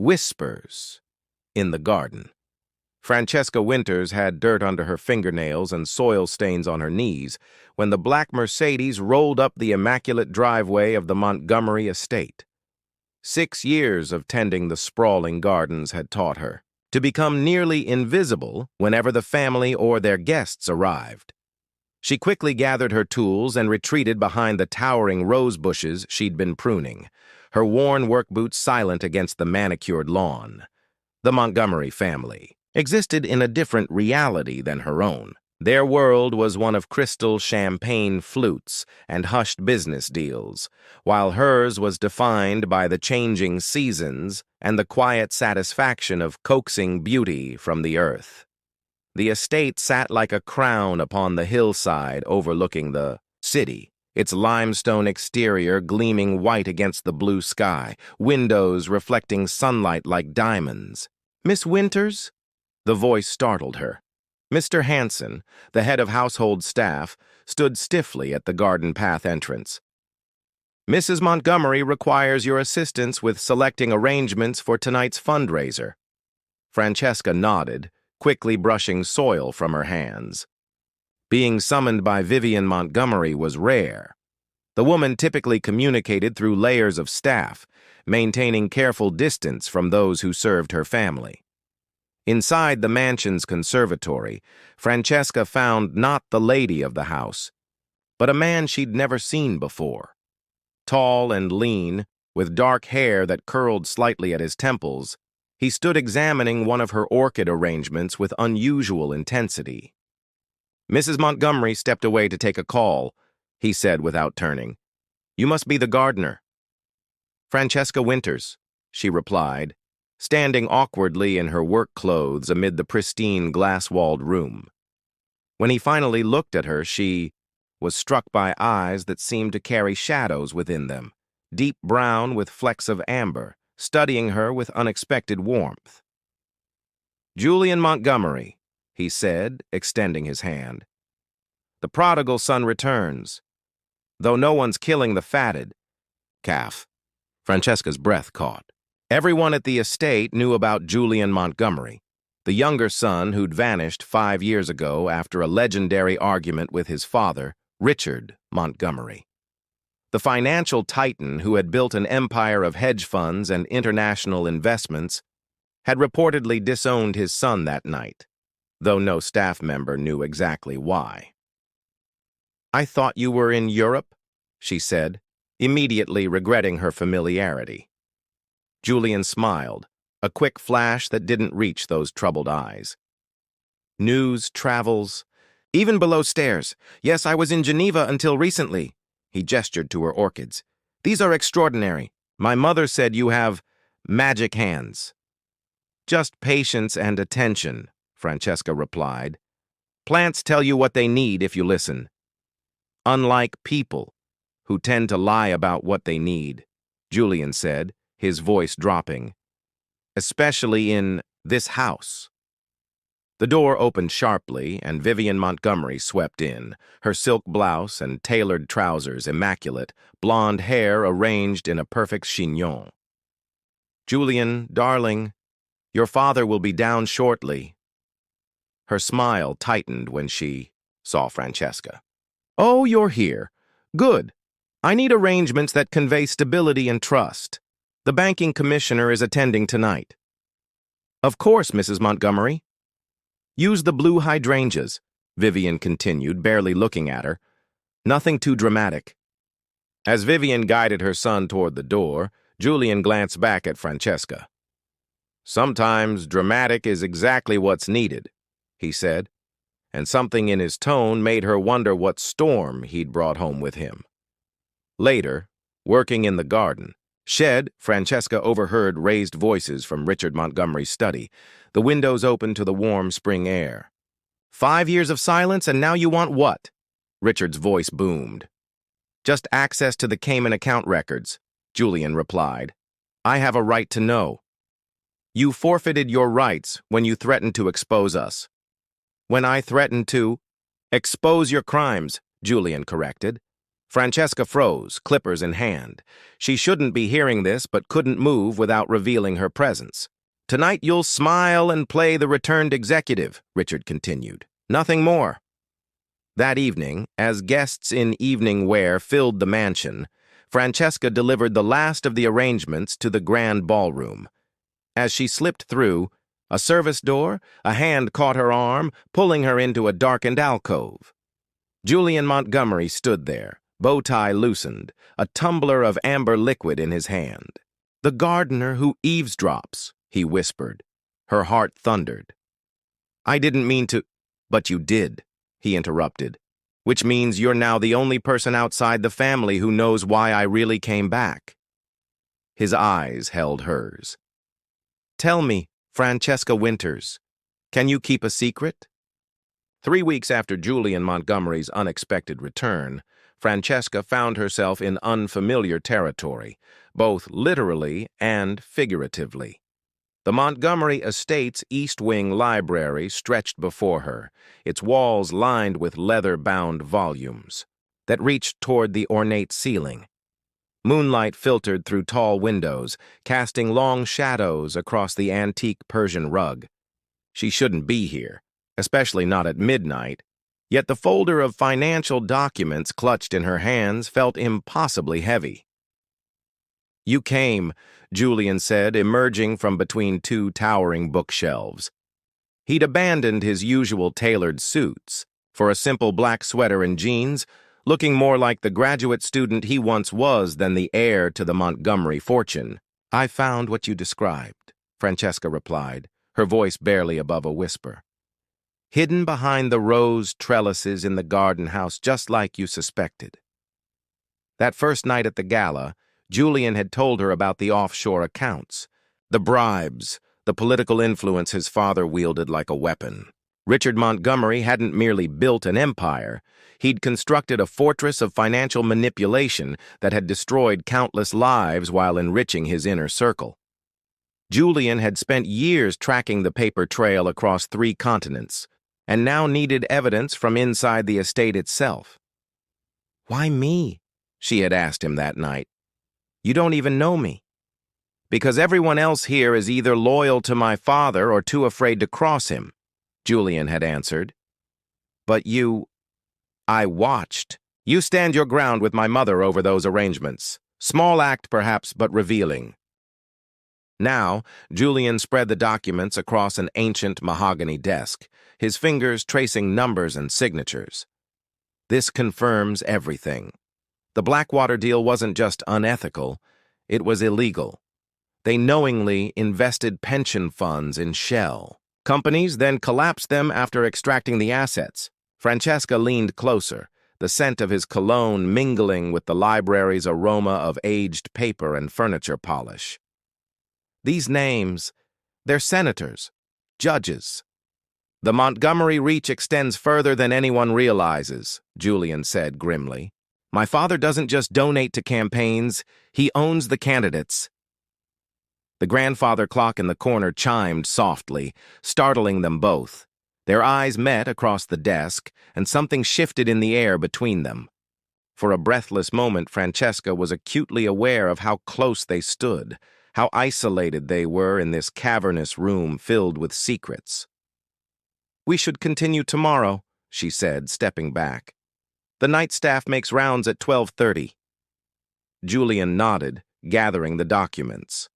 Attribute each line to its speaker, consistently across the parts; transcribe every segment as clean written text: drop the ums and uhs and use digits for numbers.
Speaker 1: Whispers in the garden. Francesca Winters had dirt under her fingernails and soil stains on her knees when the black Mercedes rolled up the immaculate driveway of the Montgomery estate. 6 years of tending the sprawling gardens had taught her to become nearly invisible whenever the family or their guests arrived. She quickly gathered her tools and retreated behind the towering rose bushes she'd been pruning, her worn work boots silent against the manicured lawn. The Montgomery family existed in a different reality than her own. Their world was one of crystal champagne flutes and hushed business deals, while hers was defined by the changing seasons and the quiet satisfaction of coaxing beauty from the earth. The estate sat like a crown upon the hillside overlooking the city, its limestone exterior gleaming white against the blue sky, windows reflecting sunlight like diamonds. "Miss Winters?" The voice startled her. Mr. Hanson, the head of household staff, stood stiffly at the garden path entrance. "Mrs. Montgomery requires your assistance with selecting arrangements for tonight's fundraiser." Francesca nodded, quickly brushing soil from her hands. Being summoned by Vivian Montgomery was rare. The woman typically communicated through layers of staff, maintaining careful distance from those who served her family. Inside the mansion's conservatory, Francesca found not the lady of the house, but a man she'd never seen before. Tall and lean, with dark hair that curled slightly at his temples, he stood examining one of her orchid arrangements with unusual intensity. "Mrs. Montgomery stepped away to take a call," he said without turning. "You must be the gardener." "Francesca Winters," she replied, standing awkwardly in her work clothes amid the pristine glass-walled room. When he finally looked at her, she was struck by eyes that seemed to carry shadows within them, deep brown with flecks of amber, studying her with unexpected warmth. "Julian Montgomery," he said, extending his hand. "The prodigal son returns, though no one's killing the fatted calf." Francesca's breath caught. Everyone at the estate knew about Julian Montgomery, the younger son who'd vanished 5 years ago after a legendary argument with his father, Richard Montgomery. The financial titan who had built an empire of hedge funds and international investments had reportedly disowned his son that night, though no staff member knew exactly why. "I thought you were in Europe," she said, immediately regretting her familiarity. Julian smiled, a quick flash that didn't reach those troubled eyes. "News, travels, even below stairs. Yes, I was in Geneva until recently." He gestured to her orchids. "These are extraordinary. My mother said you have magic hands." "Just patience and attention," Francesca replied. "Plants tell you what they need if you listen. Unlike people, who tend to lie about what they need," Julian said, his voice dropping. "Especially in this house." The door opened sharply, and Vivian Montgomery swept in, her silk blouse and tailored trousers immaculate, blonde hair arranged in a perfect chignon. "Julian, darling, your father will be down shortly." Her smile tightened when she saw Francesca. "Oh, you're here. Good. I need arrangements that convey stability and trust. The banking commissioner is attending tonight." "Of course, Mrs. Montgomery." "Use the blue hydrangeas," Vivian continued, barely looking at her. "Nothing too dramatic." As Vivian guided her son toward the door, Julian glanced back at Francesca. "Sometimes dramatic is exactly what's needed," he said, and something in his tone made her wonder what storm he'd brought home with him. Later, working in the garden shed, Francesca overheard raised voices from Richard Montgomery's study, the windows open to the warm spring air. "5 years of silence, and now you want what?" Richard's voice boomed. "Just access to the Cayman account records," Julian replied. "I have a right to know." "You forfeited your rights when you threatened to expose us." "When I threatened to expose your crimes," Julian corrected. Francesca froze, clippers in hand. She shouldn't be hearing this, but couldn't move without revealing her presence. "Tonight you'll smile and play the returned executive," Richard continued. "Nothing more." That evening, as guests in evening wear filled the mansion, Francesca delivered the last of the arrangements to the grand ballroom. As she slipped through a service door, a hand caught her arm, pulling her into a darkened alcove. Julian Montgomery stood there, bow tie loosened, a tumbler of amber liquid in his hand. "The gardener who eavesdrops," he whispered. Her heart thundered. "I didn't mean to—" "But you did," he interrupted, "which means you're now the only person outside the family who knows why I really came back." His eyes held hers. "Tell me, Francesca Winters, can you keep a secret?" 3 weeks after Julian Montgomery's unexpected return, Francesca found herself in unfamiliar territory, both literally and figuratively. The Montgomery Estate's East Wing library stretched before her, its walls lined with leather-bound volumes that reached toward the ornate ceiling. Moonlight filtered through tall windows, casting long shadows across the antique Persian rug. She shouldn't be here, especially not at midnight, yet the folder of financial documents clutched in her hands felt impossibly heavy. "You came," Julian said, emerging from between two towering bookshelves. He'd abandoned his usual tailored suits for a simple black sweater and jeans, looking more like the graduate student he once was than the heir to the Montgomery fortune. "I found what you described," Francesca replied, her voice barely above a whisper. "Hidden behind the rose trellises in the garden house, just like you suspected." That first night at the gala, Julian had told her about the offshore accounts, the bribes, the political influence his father wielded like a weapon. Richard Montgomery hadn't merely built an empire, he'd constructed a fortress of financial manipulation that had destroyed countless lives while enriching his inner circle. Julian had spent years tracking the paper trail across 3 continents, and now needed evidence from inside the estate itself. "Why me?" she had asked him that night. "You don't even know me." "Because everyone else here is either loyal to my father or too afraid to cross him," Julian had answered. "But you—" "I watched. You stand your ground with my mother over those arrangements. Small act, perhaps, but revealing." Now, Julian spread the documents across an ancient mahogany desk, his fingers tracing numbers and signatures. "This confirms everything. The Blackwater deal wasn't just unethical, it was illegal. They knowingly invested pension funds in shell companies, then collapsed them after extracting the assets." Francesca leaned closer, the scent of his cologne mingling with the library's aroma of aged paper and furniture polish. "These names, they're senators, judges." "The Montgomery reach extends further than anyone realizes," Julian said grimly. "My father doesn't just donate to campaigns, he owns the candidates." The grandfather clock in the corner chimed softly, startling them both. Their eyes met across the desk, and something shifted in the air between them. For a breathless moment, Francesca was acutely aware of how close they stood, how isolated they were in this cavernous room filled with secrets. "We should continue tomorrow," she said, stepping back. "The night staff makes rounds at 12:30. Julian nodded, gathering the documents.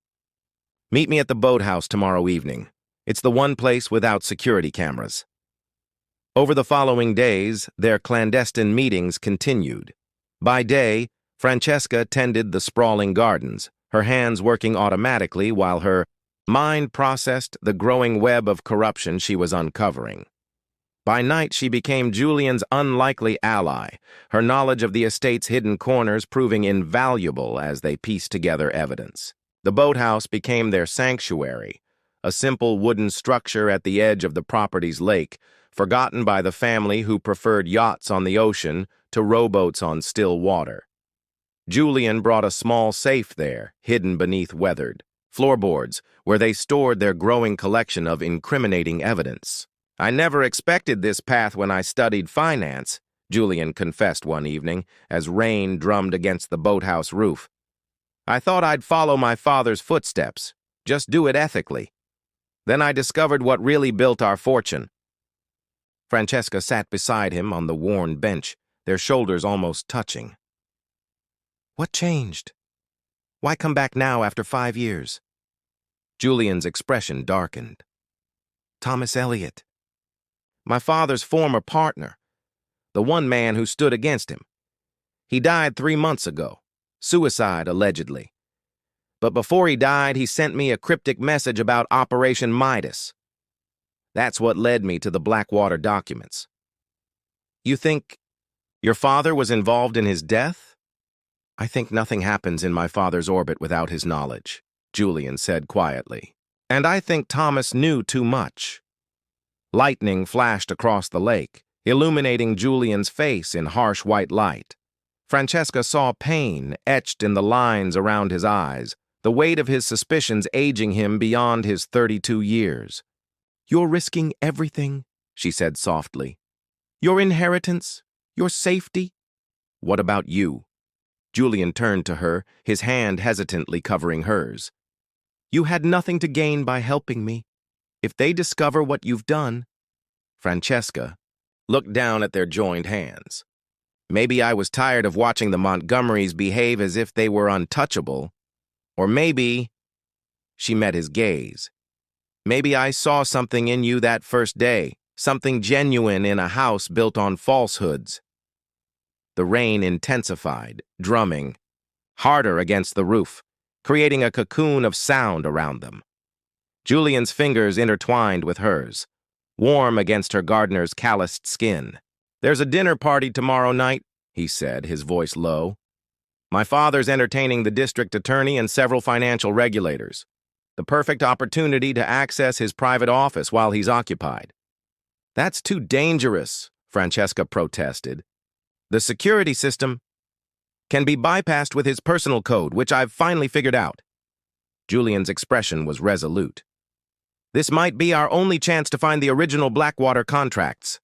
Speaker 1: "Meet me at the boathouse tomorrow evening. It's the one place without security cameras." Over the following days, their clandestine meetings continued. By day, Francesca tended the sprawling gardens, her hands working automatically while her mind processed the growing web of corruption she was uncovering. By night, she became Julian's unlikely ally, her knowledge of the estate's hidden corners proving invaluable as they pieced together evidence. The boathouse became their sanctuary, a simple wooden structure at the edge of the property's lake, forgotten by the family who preferred yachts on the ocean to rowboats on still water. Julian brought a small safe there, hidden beneath weathered floorboards, where they stored their growing collection of incriminating evidence. "I never expected this path when I studied finance," Julian confessed one evening as rain drummed against the boathouse roof. I thought I'd follow my father's footsteps, just do it ethically. Then I discovered what really built our fortune. Francesca sat beside him on the worn bench, their shoulders almost touching. What changed? Why come back now after 5 years? Julian's expression darkened. Thomas Elliot. My father's former partner. The one man who stood against him. He died 3 months ago. Suicide, allegedly. But before he died, he sent me a cryptic message about Operation Midas. That's what led me to the Blackwater documents. You think your father was involved in his death? I think nothing happens in my father's orbit without his knowledge, Julian said quietly. And I think Thomas knew too much. Lightning flashed across the lake, illuminating Julian's face in harsh white light. Francesca saw pain etched in the lines around his eyes, the weight of his suspicions aging him beyond his 32 years. You're risking everything, she said softly. Your inheritance, your safety. What about you? Julian turned to her, his hand hesitantly covering hers. You had nothing to gain by helping me. If they discover what you've done... Francesca looked down at their joined hands. Maybe I was tired of watching the Montgomerys behave as if they were untouchable. Or maybe... She met his gaze. Maybe I saw something in you that first day, something genuine in a house built on falsehoods. The rain intensified, drumming, harder against the roof, creating a cocoon of sound around them. Julian's fingers intertwined with hers, warm against her gardener's calloused skin. There's a dinner party tomorrow night, he said, his voice low. My father's entertaining the district attorney and several financial regulators. The perfect opportunity to access his private office while he's occupied. That's too dangerous, Francesca protested. The security system can be bypassed with his personal code, which I've finally figured out. Julian's expression was resolute. This might be our only chance to find the original Blackwater contracts.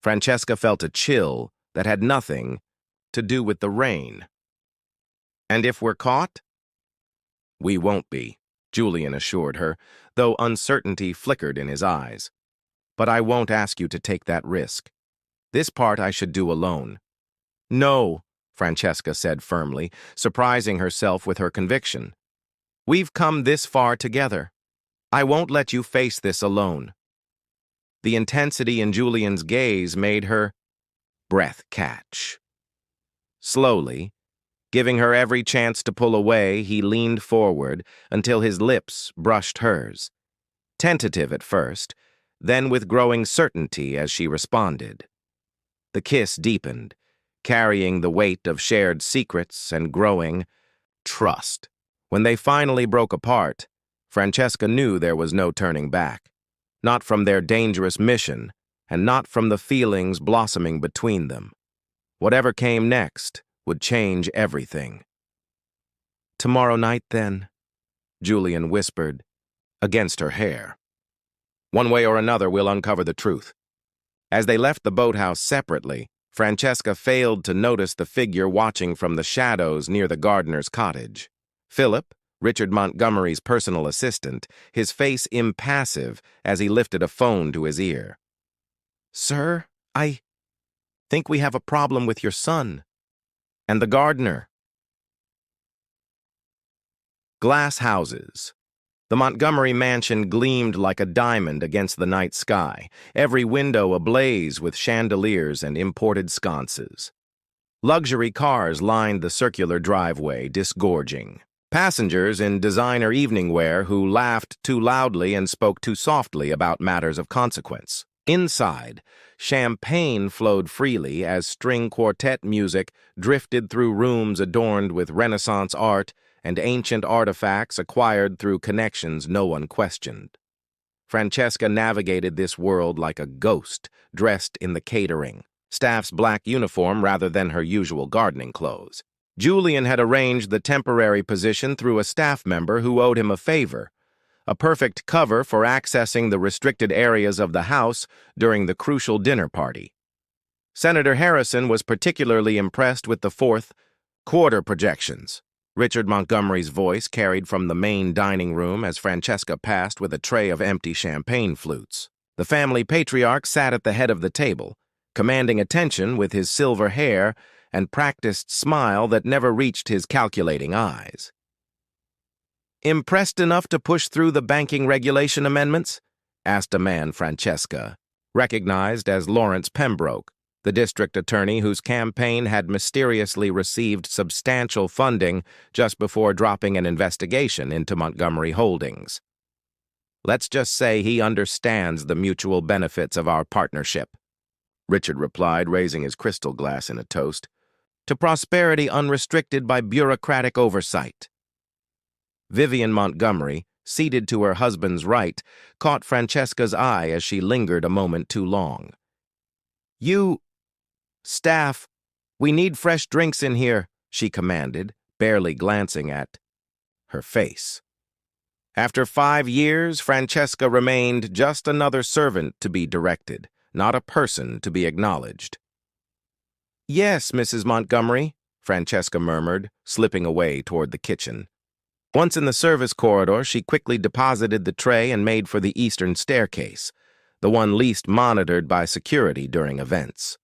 Speaker 1: Francesca felt a chill that had nothing to do with the rain. And if we're caught? We won't be, Julian assured her, though uncertainty flickered in his eyes. But I won't ask you to take that risk. This part I should do alone. No, Francesca said firmly, surprising herself with her conviction. We've come this far together. I won't let you face this alone. The intensity in Julian's gaze made her breath catch. Slowly, giving her every chance to pull away, he leaned forward until his lips brushed hers. Tentative at first, then with growing certainty as she responded. The kiss deepened, carrying the weight of shared secrets and growing trust. When they finally broke apart, Francesca knew there was no turning back. Not from their dangerous mission, and not from the feelings blossoming between them. Whatever came next would change everything. Tomorrow night, then, Julian whispered, against her hair. One way or another, we'll uncover the truth. As they left the boathouse separately, Francesca failed to notice the figure watching from the shadows near the gardener's cottage. Philip, Richard Montgomery's personal assistant, his face impassive as he lifted a phone to his ear. Sir, I think we have a problem with your son. And the gardener. Glass houses. The Montgomery mansion gleamed like a diamond against the night sky, every window ablaze with chandeliers and imported sconces. Luxury cars lined the circular driveway, disgorging. Passengers in designer evening wear who laughed too loudly and spoke too softly about matters of consequence. Inside, champagne flowed freely as string quartet music drifted through rooms adorned with Renaissance art and ancient artifacts acquired through connections no one questioned. Francesca navigated this world like a ghost, dressed in the catering staff's black uniform rather than her usual gardening clothes. Julian had arranged the temporary position through a staff member who owed him a favor, a perfect cover for accessing the restricted areas of the house during the crucial dinner party. Senator Harrison was particularly impressed with the fourth quarter projections. Richard Montgomery's voice carried from the main dining room as Francesca passed with a tray of empty champagne flutes. The family patriarch sat at the head of the table, commanding attention with his silver hair and practiced smile that never reached his calculating eyes. "Impressed enough to push through the banking regulation amendments?" asked a man Francesca recognized as Lawrence Pembroke, the district attorney whose campaign had mysteriously received substantial funding just before dropping an investigation into Montgomery Holdings. "Let's just say he understands the mutual benefits of our partnership," Richard replied, raising his crystal glass in a toast, "to prosperity unrestricted by bureaucratic oversight." Vivian Montgomery, seated to her husband's right, caught Francesca's eye as she lingered a moment too long. "Staff, we need fresh drinks in here," she commanded, barely glancing at her face. After 5 years, Francesca remained just another servant to be directed, not a person to be acknowledged. "Yes, Mrs. Montgomery," Francesca murmured, slipping away toward the kitchen. Once in the service corridor, she quickly deposited the tray and made for the eastern staircase, the one least monitored by security during events.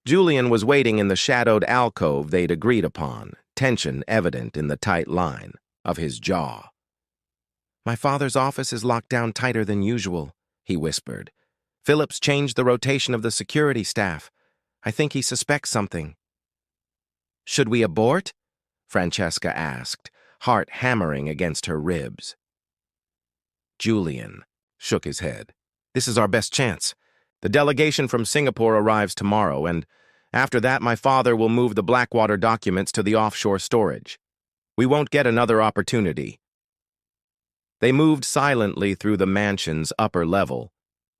Speaker 1: Julian was waiting in the shadowed alcove they'd agreed upon, tension evident in the tight line of his jaw. "My father's office is locked down tighter than usual," he whispered. "Phillips changed the rotation of the security staff. I think he suspects something." "Should we abort?" Francesca asked, heart hammering against her ribs. Julian shook his head. "This is our best chance. The delegation from Singapore arrives tomorrow, and after that my father will move the Blackwater documents to the offshore storage. We won't get another opportunity." They moved silently through the mansion's upper level,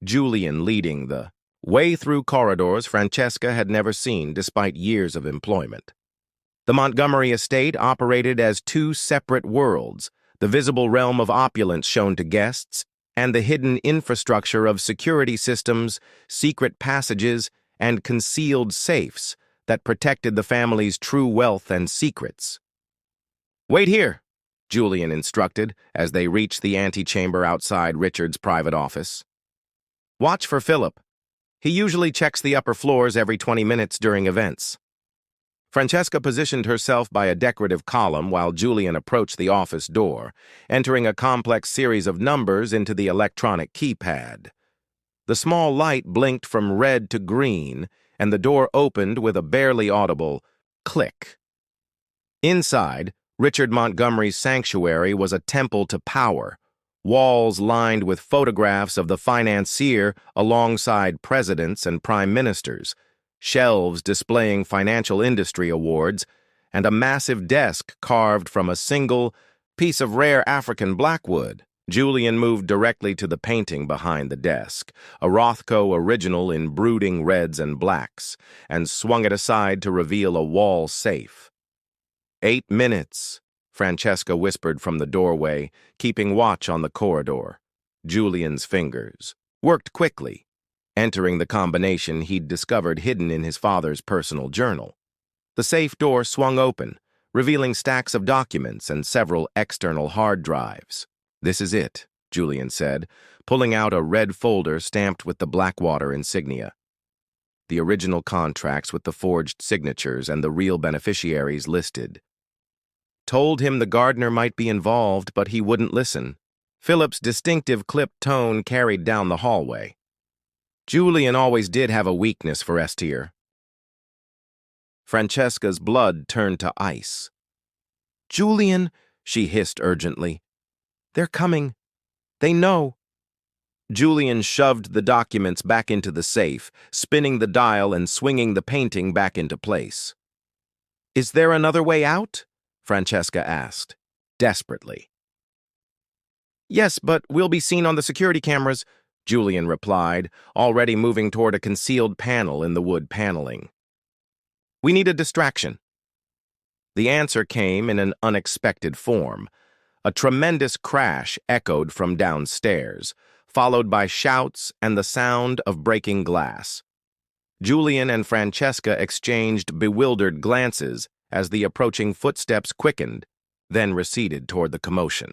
Speaker 1: Julian leading the way through corridors Francesca had never seen despite years of employment. The Montgomery estate operated as 2 separate worlds, the visible realm of opulence shown to guests, and the hidden infrastructure of security systems, secret passages, and concealed safes that protected the family's true wealth and secrets. "Wait here," Julian instructed as they reached the antechamber outside Richard's private office. "Watch for Philip. He usually checks the upper floors every 20 minutes during events." Francesca positioned herself by a decorative column while Julian approached the office door, entering a complex series of numbers into the electronic keypad. The small light blinked from red to green, and the door opened with a barely audible click. Inside, Richard Montgomery's sanctuary was a temple to power, walls lined with photographs of the financier alongside presidents and prime ministers, shelves displaying financial industry awards, and a massive desk carved from a single piece of rare African blackwood. Julian moved directly to the painting behind the desk, a Rothko original in brooding reds and blacks, and swung it aside to reveal a wall safe. 8 minutes, Francesca whispered from the doorway, keeping watch on the corridor. Julian's fingers worked quickly, entering the combination he'd discovered hidden in his father's personal journal. The safe door swung open, revealing stacks of documents and several external hard drives. "This is it," Julian said, pulling out a red folder stamped with the Blackwater insignia. The original contracts with the forged signatures and the real beneficiaries listed. Told him the gardener might be involved, but he wouldn't listen. Philip's distinctive clipped tone carried down the hallway. Julian always did have a weakness for S-tier. Francesca's blood turned to ice. "Julian," she hissed urgently. "They're coming. They know." Julian shoved the documents back into the safe, spinning the dial and swinging the painting back into place. "Is there another way out?" Francesca asked, desperately. "Yes, but we'll be seen on the security cameras," Julian replied, already moving toward a concealed panel in the wood paneling. "We need a distraction." The answer came in an unexpected form. A tremendous crash echoed from downstairs, followed by shouts and the sound of breaking glass. Julian and Francesca exchanged bewildered glances as the approaching footsteps quickened, then receded toward the commotion.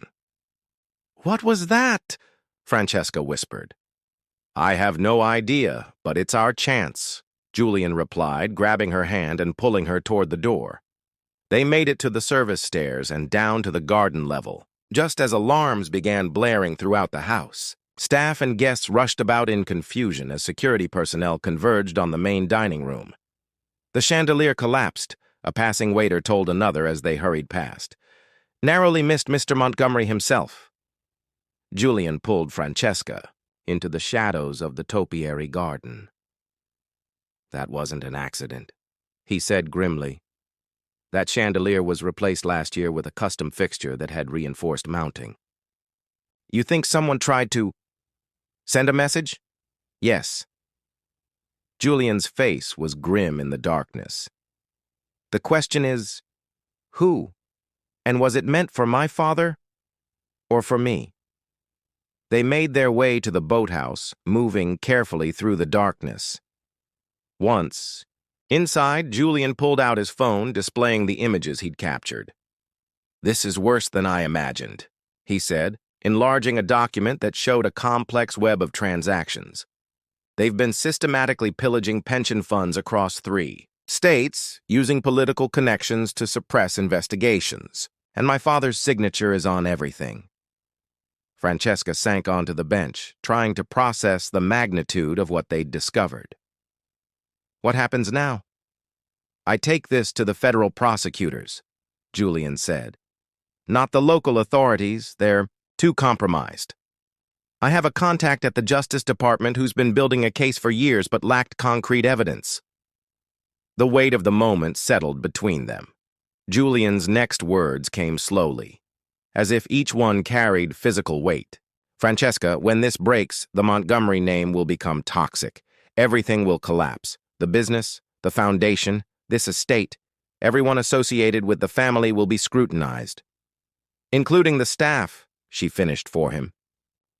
Speaker 1: "What was that?" Francesca whispered. "I have no idea, but it's our chance," Julian replied, grabbing her hand and pulling her toward the door. They made it to the service stairs and down to the garden level, just as alarms began blaring throughout the house. Staff and guests rushed about in confusion as security personnel converged on the main dining room. The chandelier collapsed, a passing waiter told another as they hurried past. "Narrowly missed Mr. Montgomery himself." Julian pulled Francesca into the shadows of the topiary garden. "That wasn't an accident," he said grimly. "That chandelier was replaced last year with a custom fixture that had reinforced mounting." "You think someone tried to send a message?" "Yes." Julian's face was grim in the darkness. "The question is, who? And was it meant for my father or for me?" They made their way to the boathouse, moving carefully through the darkness. Once, inside, Julian pulled out his phone, displaying the images he'd captured. "This is worse than I imagined," he said, enlarging a document that showed a complex web of transactions. "They've been systematically pillaging pension funds across 3 states, using political connections to suppress investigations, and my father's signature is on everything." Francesca sank onto the bench, trying to process the magnitude of what they'd discovered. "What happens now?" "I take this to the federal prosecutors," Julian said. "Not the local authorities, they're too compromised. I have a contact at the Justice Department who's been building a case for years but lacked concrete evidence." The weight of the moment settled between them. Julian's next words came slowly, as if each one carried physical weight. "Francesca, when this breaks, the Montgomery name will become toxic. Everything will collapse. The business, the foundation, this estate, everyone associated with the family will be scrutinized. Including the staff," she finished for him.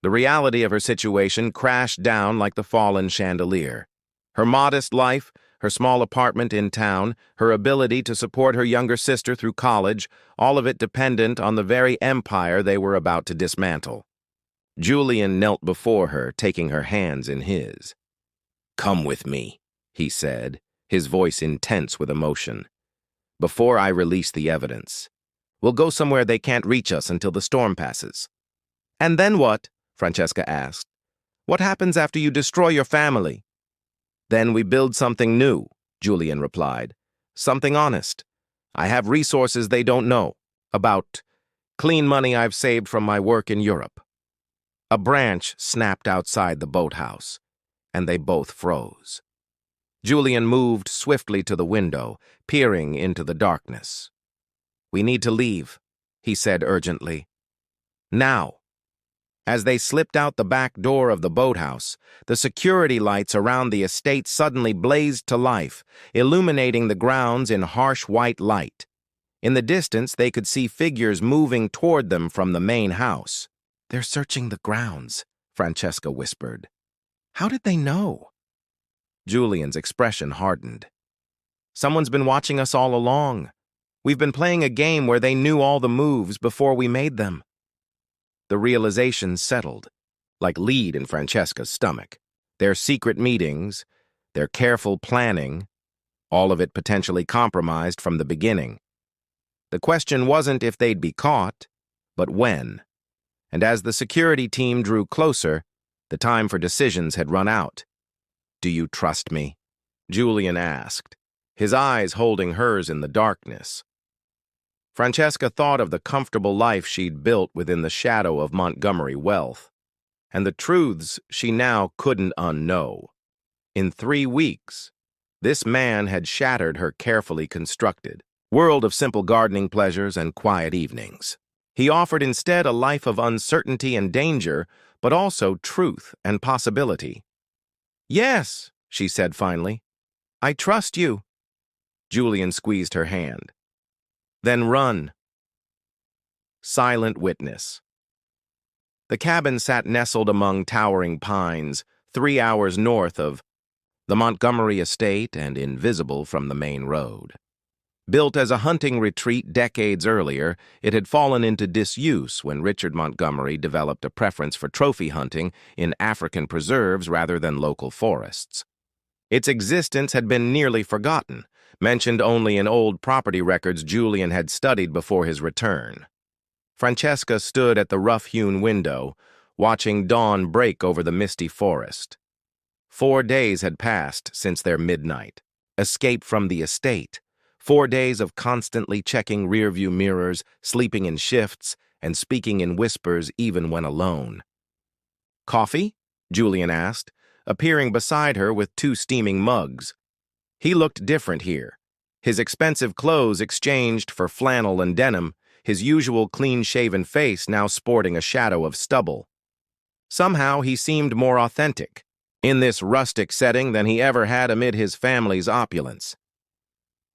Speaker 1: The reality of her situation crashed down like the fallen chandelier. Her modest life, her small apartment in town, her ability to support her younger sister through college, all of it dependent on the very empire they were about to dismantle. Julian knelt before her, taking her hands in his. "Come with me," he said, his voice intense with emotion. "Before I release the evidence. We'll go somewhere they can't reach us until the storm passes." "And then what?" Francesca asked. "What happens after you destroy your family?" "Then we build something new," Julian replied. "Something honest. I have resources they don't know about. Clean money I've saved from my work in Europe." A branch snapped outside the boathouse, and they both froze. Julian moved swiftly to the window, peering into the darkness. "We need to leave," he said urgently. "Now." As they slipped out the back door of the boathouse, the security lights around the estate suddenly blazed to life, illuminating the grounds in harsh white light. In the distance, they could see figures moving toward them from the main house. "They're searching the grounds," Francesca whispered. "How did they know?" Julian's expression hardened. "Someone's been watching us all along. We've been playing a game where they knew all the moves before we made them." The realization settled, like lead in Francesca's stomach. Their secret meetings, their careful planning, all of it potentially compromised from the beginning. The question wasn't if they'd be caught, but when. And as the security team drew closer, the time for decisions had run out. "Do you trust me?" Julian asked, his eyes holding hers in the darkness. Francesca thought of the comfortable life she'd built within the shadow of Montgomery wealth, and the truths she now couldn't unknow. In 3 weeks, this man had shattered her carefully constructed world of simple gardening pleasures and quiet evenings. He offered instead a life of uncertainty and danger, but also truth and possibility. "Yes," she said finally. "I trust you." Julian squeezed her hand. "Then run." Silent witness. The cabin sat nestled among towering pines, 3 hours north of the Montgomery estate and invisible from the main road. Built as a hunting retreat decades earlier, it had fallen into disuse when Richard Montgomery developed a preference for trophy hunting in African preserves rather than local forests. Its existence had been nearly forgotten, mentioned only in old property records Julian had studied before his return. Francesca stood at the rough-hewn window, watching dawn break over the misty forest. 4 days had passed since their midnight escape from the estate. 4 days of constantly checking rearview mirrors, sleeping in shifts, and speaking in whispers even when alone. "Coffee?" Julian asked, appearing beside her with 2 steaming mugs. He looked different here. His expensive clothes exchanged for flannel and denim, his usual clean-shaven face now sporting a shadow of stubble. Somehow he seemed more authentic, in this rustic setting than he ever had amid his family's opulence.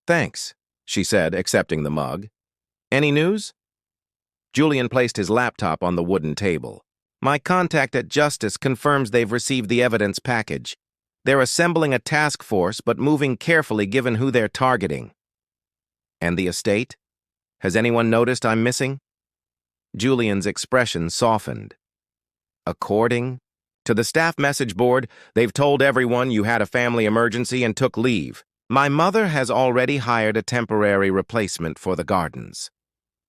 Speaker 1: "Thanks," she said, accepting the mug. "Any news?" Julian placed his laptop on the wooden table. "My contact at Justice confirms they've received the evidence package. They're assembling a task force, but moving carefully given who they're targeting." "And the estate? Has anyone noticed I'm missing?" Julian's expression softened. "According to the staff message board, they've told everyone you had a family emergency and took leave. My mother has already hired a temporary replacement for the gardens."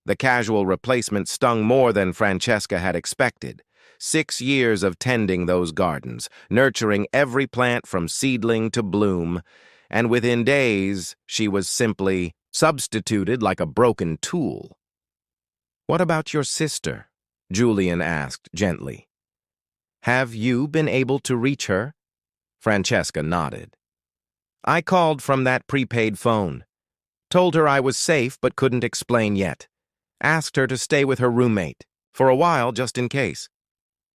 Speaker 1: The casual replacement stung more than Francesca had expected. 6 years of tending those gardens, nurturing every plant from seedling to bloom, and within days she was simply substituted like a broken tool. "What about your sister?" Julian asked gently. "Have you been able to reach her?" Francesca nodded. "I called from that prepaid phone. Told her I was safe but couldn't explain yet. Asked her to stay with her roommate, for a while just in case."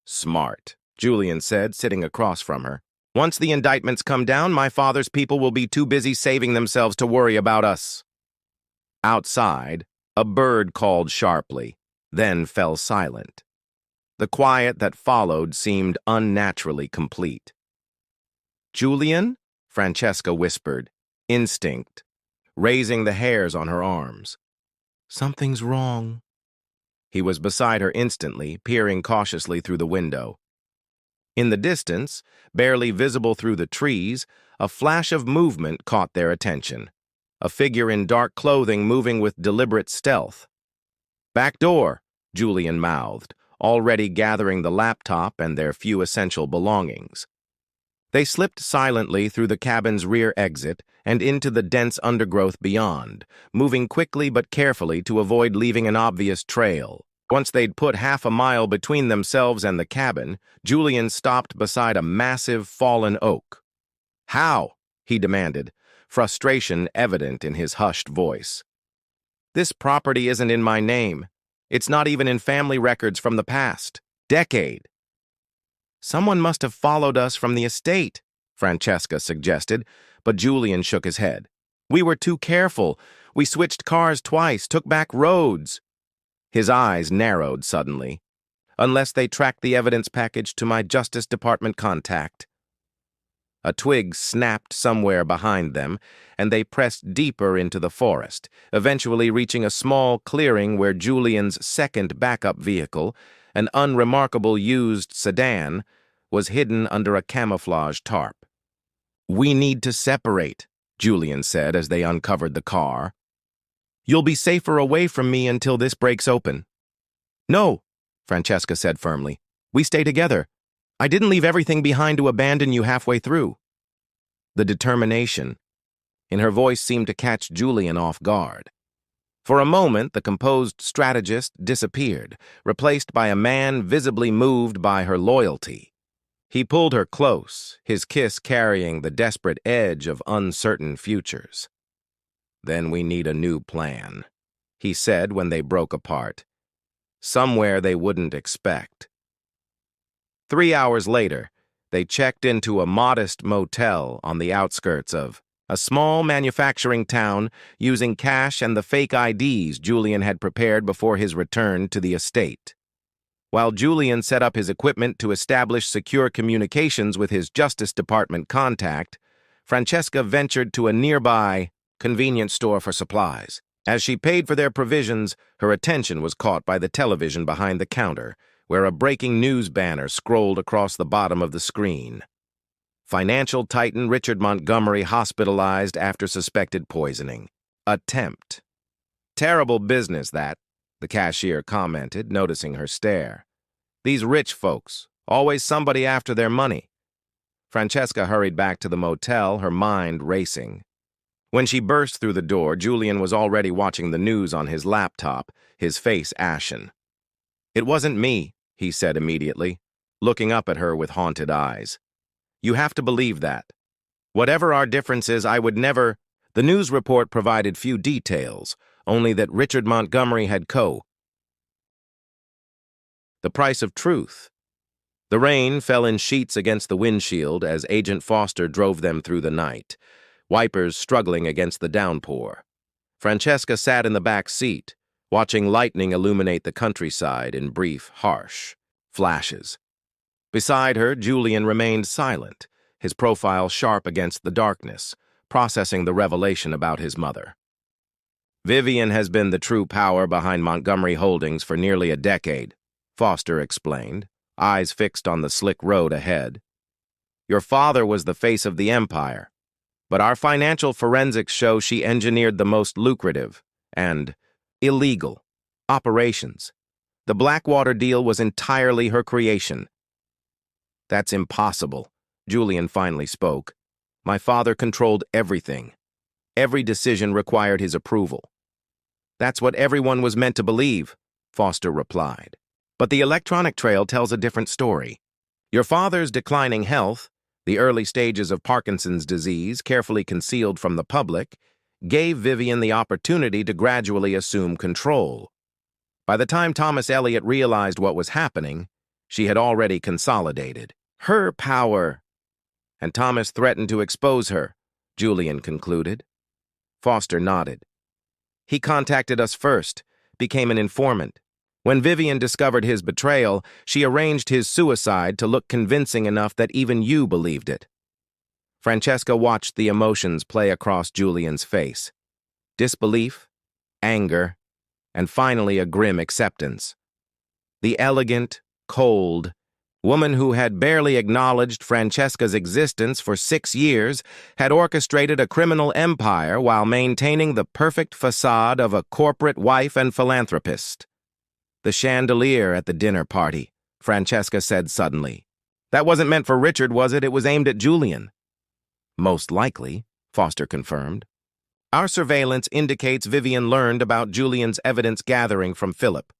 Speaker 1: "Smart," Julian said, sitting across from her. "Once the indictments come down, my father's people will be too busy saving themselves to worry about us." Outside, a bird called sharply, then fell silent. The quiet that followed seemed unnaturally complete. "Julian?" Francesca whispered, instinct, raising the hairs on her arms. "Something's wrong." He was beside her instantly, peering cautiously through the window. In the distance, barely visible through the trees, a flash of movement caught their attention. A figure in dark clothing moving with deliberate stealth. "Back door," Julian mouthed, already gathering the laptop and their few essential belongings. They slipped silently through the cabin's rear exit and into the dense undergrowth beyond, moving quickly but carefully to avoid leaving an obvious trail. Once they'd put half a mile between themselves and the cabin, Julian stopped beside a massive fallen oak. "How?" he demanded, frustration evident in his hushed voice. "This property isn't in my name. It's not even in family records from the past decade." "Someone must have followed us from the estate," Francesca suggested, but Julian shook his head. "We were too careful. We switched cars twice, took back roads." His eyes narrowed suddenly. "Unless they tracked the evidence package to my Justice Department contact." A twig snapped somewhere behind them, and they pressed deeper into the forest, eventually reaching a small clearing where Julian's second backup vehicle, an unremarkable used sedan, was hidden under a camouflage tarp. "We need to separate," Julian said as they uncovered the car. "You'll be safer away from me until this breaks open." "No," Francesca said firmly. "We stay together. I didn't leave everything behind to abandon you halfway through." The determination in her voice seemed to catch Julian off guard. For a moment, the composed strategist disappeared, replaced by a man visibly moved by her loyalty. He pulled her close, his kiss carrying the desperate edge of uncertain futures. "Then we need a new plan," he said when they broke apart. "Somewhere they wouldn't expect." 3 hours later, they checked into a modest motel on the outskirts of a small manufacturing town using cash and the fake IDs Julian had prepared before his return to the estate. While Julian set up his equipment to establish secure communications with his Justice Department contact, Francesca ventured to a nearby convenience store for supplies. As she paid for their provisions, her attention was caught by the television behind the counter, where a breaking news banner scrolled across the bottom of the screen. Financial titan Richard Montgomery hospitalized after suspected poisoning. Attempt. Terrible business, that, the cashier commented, noticing her stare. These rich folks, always somebody after their money. Francesca hurried back to the motel, her mind racing. When she burst through the door, Julian was already watching the news on his laptop, his face ashen. "It wasn't me," he said immediately, looking up at her with haunted eyes. "You have to believe that. Whatever our differences, I would never—" The news report provided few details, only that Richard Montgomery had the price of truth. The rain fell in sheets against the windshield as Agent Foster drove them through the night, wipers struggling against the downpour. Francesca sat in the back seat, watching lightning illuminate the countryside in brief, harsh flashes. Beside her, Julian remained silent, his profile sharp against the darkness, processing the revelation about his mother. "Vivian has been the true power behind Montgomery Holdings for nearly a decade," Foster explained, eyes fixed on the slick road ahead. "Your father was the face of the empire, but our financial forensics show she engineered the most lucrative and illegal operations. The Blackwater deal was entirely her creation." "That's impossible," Julian finally spoke. "My father controlled everything. Every decision required his approval." "That's what everyone was meant to believe," Foster replied. "But the electronic trail tells a different story. Your father's declining health, the early stages of Parkinson's disease carefully concealed from the public, gave Vivian the opportunity to gradually assume control. By the time Thomas Elliot realized what was happening, she had already consolidated her power. And Thomas threatened to expose her," Julian concluded. Foster nodded. "He contacted us first, became an informant. When Vivian discovered his betrayal, she arranged his suicide to look convincing enough that even you believed it." Francesca watched the emotions play across Julian's face. Disbelief, anger, and finally a grim acceptance. The elegant, cold woman who had barely acknowledged Francesca's existence for 6 years had orchestrated a criminal empire while maintaining the perfect facade of a corporate wife and philanthropist. "The chandelier at the dinner party," Francesca said suddenly. "That wasn't meant for Richard, was it? It was aimed at Julian." "Most likely," Foster confirmed. "Our surveillance indicates Vivian learned about Julian's evidence gathering from Philip.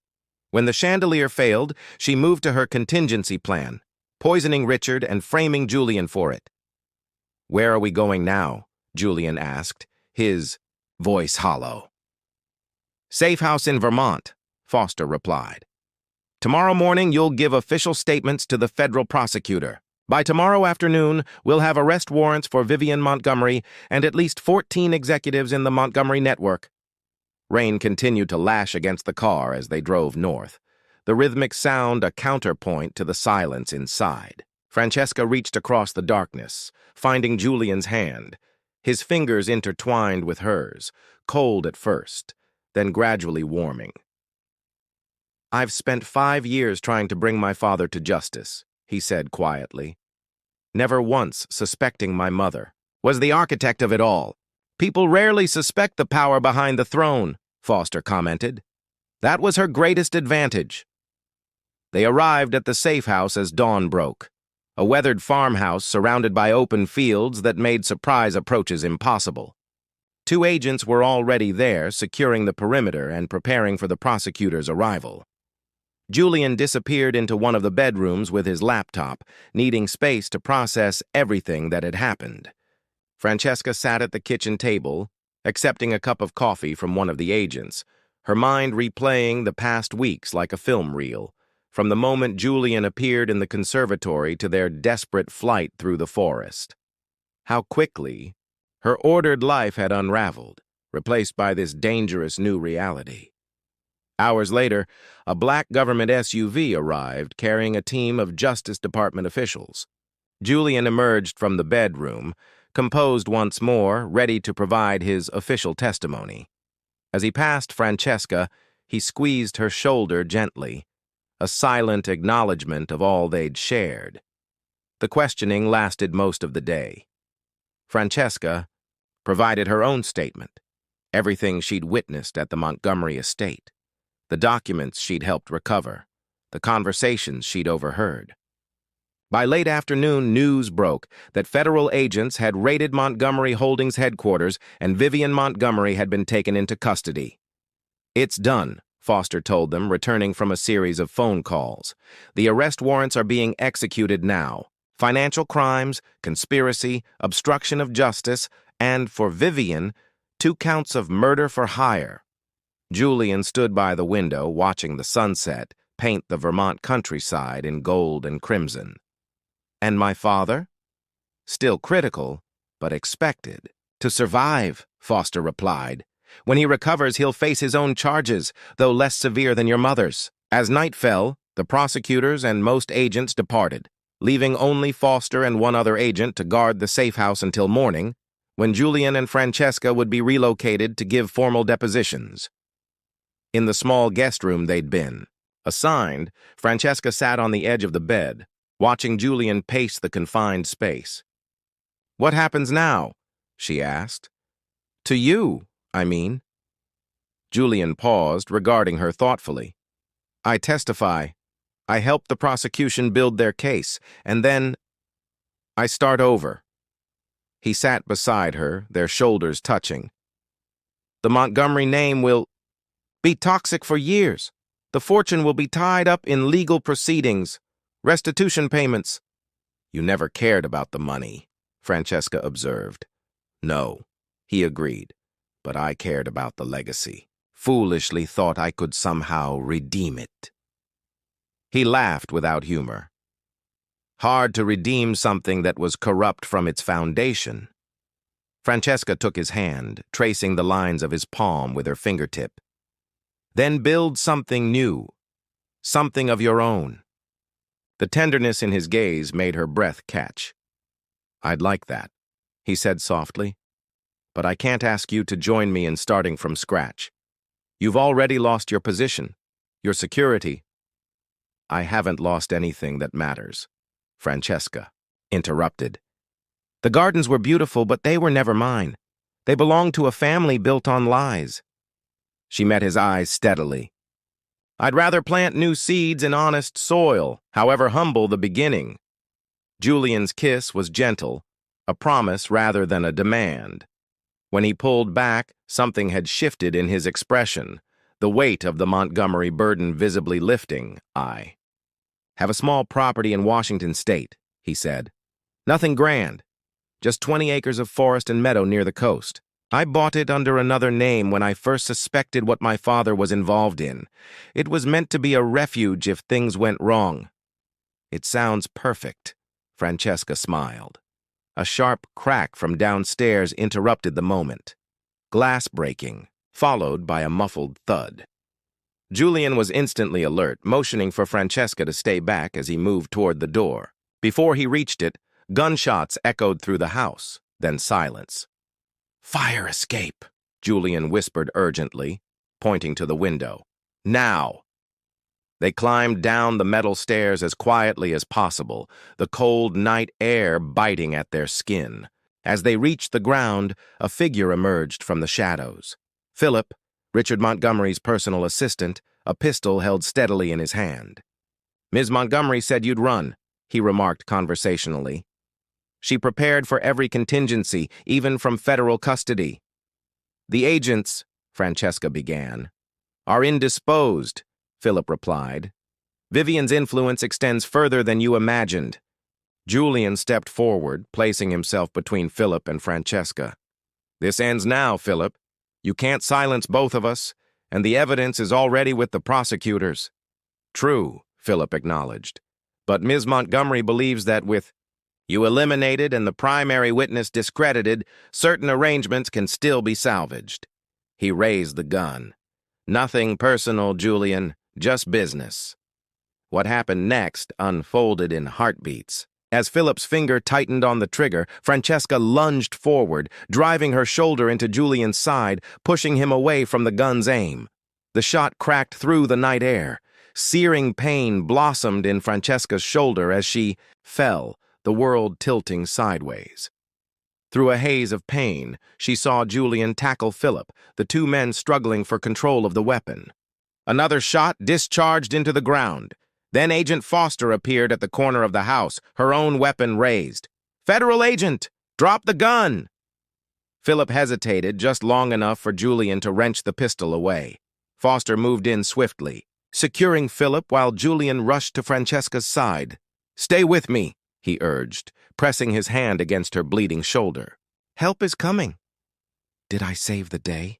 Speaker 1: When the chandelier failed, she moved to her contingency plan, poisoning Richard and framing Julian for it." "Where are we going now?" Julian asked, his voice hollow. "Safe house in Vermont," Foster replied. "Tomorrow morning you'll give official statements to the federal prosecutor. By tomorrow afternoon, we'll have arrest warrants for Vivian Montgomery and at least 14 executives in the Montgomery network." Rain continued to lash against the car as they drove north, the rhythmic sound a counterpoint to the silence inside. Francesca reached across the darkness, finding Julian's hand, his fingers intertwined with hers, cold at first, then gradually warming. "I've spent 5 years trying to bring my father to justice," he said quietly. "Never once suspecting my mother. Was the architect of it all. People rarely suspect the power behind the throne," Foster commented. "That was her greatest advantage." They arrived at the safe house as dawn broke, a weathered farmhouse surrounded by open fields that made surprise approaches impossible. 2 agents were already there, securing the perimeter and preparing for the prosecutor's arrival. Julian disappeared into one of the bedrooms with his laptop, needing space to process everything that had happened. Francesca sat at the kitchen table, accepting a cup of coffee from one of the agents, her mind replaying the past weeks like a film reel, from the moment Julian appeared in the conservatory to their desperate flight through the forest. How quickly her ordered life had unraveled, replaced by this dangerous new reality. Hours later, a black government SUV arrived carrying a team of Justice Department officials. Julian emerged from the bedroom, composed once more, ready to provide his official testimony. As he passed Francesca, he squeezed her shoulder gently, a silent acknowledgement of all they'd shared. The questioning lasted most of the day. Francesca provided her own statement, everything she'd witnessed at the Montgomery estate, the documents she'd helped recover, the conversations she'd overheard. By late afternoon, news broke that federal agents had raided Montgomery Holdings headquarters and Vivian Montgomery had been taken into custody. "It's done," Foster told them, returning from a series of phone calls. "The arrest warrants are being executed now. Financial crimes, conspiracy, obstruction of justice, and, for Vivian, 2 counts of murder for hire." Julian stood by the window, watching the sunset paint the Vermont countryside in gold and crimson. "And my father?" "Still critical, but expected." "To survive," Foster replied. "When he recovers, he'll face his own charges, though less severe than your mother's." As night fell, the prosecutors and most agents departed, leaving only Foster and one other agent to guard the safe house until morning, when Julian and Francesca would be relocated to give formal depositions. In the small guest room they'd been assigned, Francesca sat on the edge of the bed, watching Julian pace the confined space. "What happens now?" she asked. "To you, I mean." Julian paused, regarding her thoughtfully. "I testify. I help the prosecution build their case, and then I start over." He sat beside her, their shoulders touching. "The Montgomery name will be toxic for years. The fortune will be tied up in legal proceedings, restitution payments." "You never cared about the money," Francesca observed. "No," he agreed, "but I cared about the legacy. Foolishly thought I could somehow redeem it." He laughed without humor. Hard to redeem something that was corrupt from its foundation. Francesca took his hand, tracing the lines of his palm with her fingertip. "Then build something new, something of your own." The tenderness in his gaze made her breath catch. "I'd like that," he said softly. "But I can't ask you to join me in starting from scratch. You've already lost your position, your security." "I haven't lost anything that matters," Francesca interrupted. "The gardens were beautiful, but they were never mine. They belonged to a family built on lies." She met his eyes steadily. "I'd rather plant new seeds in honest soil, however humble the beginning." Julian's kiss was gentle, a promise rather than a demand. When he pulled back, something had shifted in his expression, the weight of the Montgomery burden visibly lifting. "I have a small property in Washington State," he said. "Nothing grand, just 20 acres of forest and meadow near the coast. I bought it under another name when I first suspected what my father was involved in. It was meant to be a refuge if things went wrong." "It sounds perfect," Francesca smiled. A sharp crack from downstairs interrupted the moment. Glass breaking, followed by a muffled thud. Julian was instantly alert, motioning for Francesca to stay back as he moved toward the door. Before he reached it, gunshots echoed through the house, then silence. "Fire escape," Julian whispered urgently, pointing to the window. "Now!" They climbed down the metal stairs as quietly as possible, the cold night air biting at their skin. As they reached the ground, a figure emerged from the shadows. Philip, Richard Montgomery's personal assistant, a pistol held steadily in his hand. "Ms. Montgomery said you'd run," he remarked conversationally. "She prepared for every contingency, even from federal custody." "The agents," Francesca began, "are indisposed," Philip replied. "Vivian's influence extends further than you imagined." Julian stepped forward, placing himself between Philip and Francesca. "This ends now, Philip. You can't silence both of us, and the evidence is already with the prosecutors." "True," Philip acknowledged. "But Ms. Montgomery believes that with you eliminated and the primary witness discredited, certain arrangements can still be salvaged." He raised the gun. "Nothing personal, Julian, just business." What happened next unfolded in heartbeats. As Philip's finger tightened on the trigger, Francesca lunged forward, driving her shoulder into Julian's side, pushing him away from the gun's aim. The shot cracked through the night air. Searing pain blossomed in Francesca's shoulder as she fell, the world tilting sideways. Through a haze of pain, she saw Julian tackle Philip, the two men struggling for control of the weapon. Another shot discharged into the ground. Then Agent Foster appeared at the corner of the house, her own weapon raised. "Federal agent! Drop the gun!" Philip hesitated just long enough for Julian to wrench the pistol away. Foster moved in swiftly, securing Philip while Julian rushed to Francesca's side. "Stay with me," he urged, pressing his hand against her bleeding shoulder. "Help is coming." "Did I save the day?"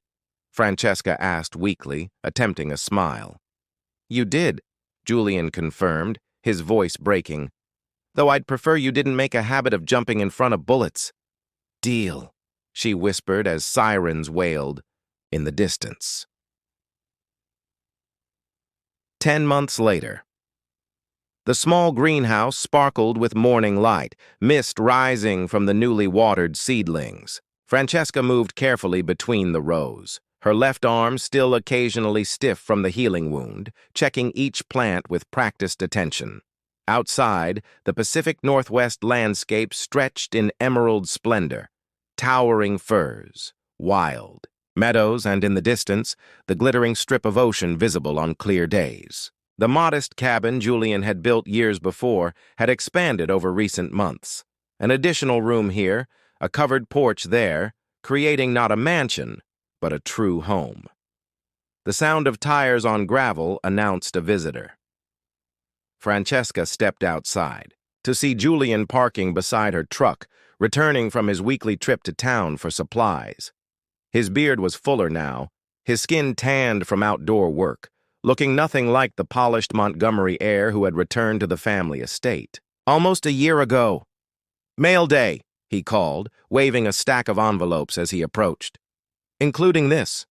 Speaker 1: Francesca asked weakly, attempting a smile. "You did," Julian confirmed, his voice breaking. "Though I'd prefer you didn't make a habit of jumping in front of bullets." "Deal," she whispered as sirens wailed in the distance. 10 months later. The small greenhouse sparkled with morning light, mist rising from the newly watered seedlings. Francesca moved carefully between the rows, her left arm still occasionally stiff from the healing wound, checking each plant with practiced attention. Outside, the Pacific Northwest landscape stretched in emerald splendor, towering firs, wild meadows, and in the distance, the glittering strip of ocean visible on clear days. The modest cabin Julian had built years before had expanded over recent months. An additional room here, a covered porch there, creating not a mansion, but a true home. The sound of tires on gravel announced a visitor. Francesca stepped outside to see Julian parking beside her truck, returning from his weekly trip to town for supplies. His beard was fuller now, his skin tanned from outdoor work, looking nothing like the polished Montgomery heir who had returned to the family estate. "Almost a year ago." "Mail day," he called, waving a stack of envelopes as he approached. "Including this."